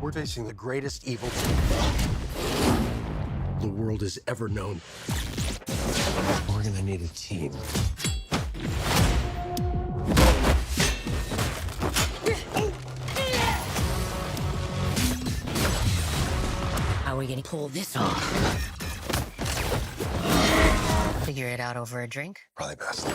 We're facing the greatest evil the world has ever known. We're gonna need a team. How are we gonna pull this off? Figure it out over a drink? Probably best.